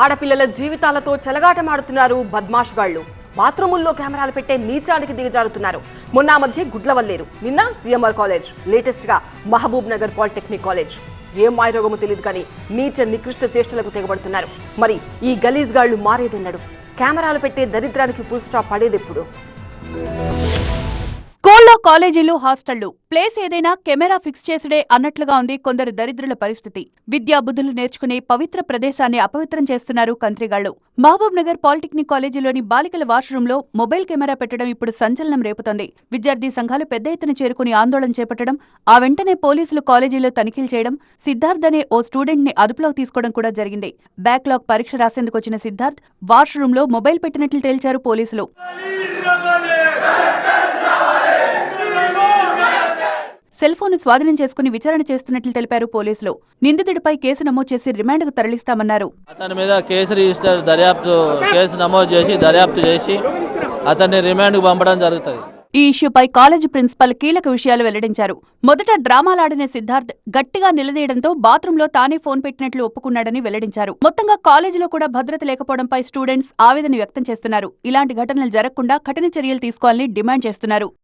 ఆడపిల్లల జీవితాలతో చెలగాటమాడుతున్నారు బద్మాష్గాళ్లు. బాత్రూముల్లో కెమెరాలు పెట్టే నీచానికి దిగజారుతున్నారు. మొన్న మధ్య గుడ్లవల్లేరు, నిన్న సిఎంఆర్ కాలేజ్, లేటెస్ట్ గా మహబూబ్ నగర్ పాలిటెక్నిక్ కాలేజ్. ఏం మాయరోగమో తెలియదు కానీ నీచ నికృష్ట చేష్టలకు తెగబడుతున్నారు. మరి ఈ గలీజ్ గాళ్లు మారేదెన్నడు? కెమెరాలు పెట్టే దరిద్రానికి ఫుల్ స్టాప్ పడేదెప్పుడు? స్కూల్లో, కాలేజీలు, హాస్టళ్లు ప్లేస్ ఏదైనా కెమెరా ఫిక్స్ చేసుడే అన్నట్లుగా ఉంది కొందరు దరిద్రుల పరిస్థితి. విద్యా బుద్ధులు నేర్చుకునే పవిత్ర ప్రదేశాన్ని అపవిత్రం చేస్తున్నారు కంత్రిగాళ్లు. మహబూబ్ నగర్ పాలిటెక్నిక్ కాలేజీలోని బాలికల వాష్రూంలో మొబైల్ కెమెరా పెట్టడం ఇప్పుడు సంచలనం రేపుతోంది. విద్యార్థి సంఘాలు పెద్ద ఎత్తున చేరుకుని ఆందోళన చేపట్టడం, ఆ వెంటనే పోలీసులు కాలేజీలో తనిఖీలు చేయడం, సిద్ధార్థ్ అనే ఓ స్టూడెంట్ ని అదుపులోకి తీసుకోవడం కూడా జరిగింది. బ్యాక్లాగ్ పరీక్ష రాసేందుకు వచ్చిన సిద్ధార్థ్ వాష్రూంలో మొబైల్ పెట్టినట్లు తేల్చారు పోలీసులు. సెల్ ఫోన్ స్వాధీనం చేసుకుని విచారణ చేస్తున్నట్లు తెలిపారు పోలీసులు. నిందితుడిపై కేసు నమోదు చేసి రిమాండ్కు తరలిస్తామన్నారు. అతని మీద కేసు రిజిస్టర్ కేసు నమోదు చేసి దర్యాప్తు చేసి అతన్ని రిమాండ్కు పంపడం జరుగుతుంది. ఈ ఇష్యూపై కాలేజీ ప్రిన్సిపల్ కీలక విషయాలు వెల్లడించారు. మొదట డ్రామాలాడిన సిద్ధార్థ్ గట్టిగా నిలదీయడంతో బాత్రూంలో తానే ఫోన్ పెట్టినట్లు ఒప్పుకున్నాడని వెల్లడించారు. మొత్తంగా కాలేజీలో కూడా భద్రత లేకపోవడంపై స్టూడెంట్స్ ఆవేదన వ్యక్తం చేస్తున్నారు. ఇలాంటి ఘటనలు జరగకుండా కఠిన చర్యలు తీసుకోవాలని డిమాండ్ చేస్తున్నారు.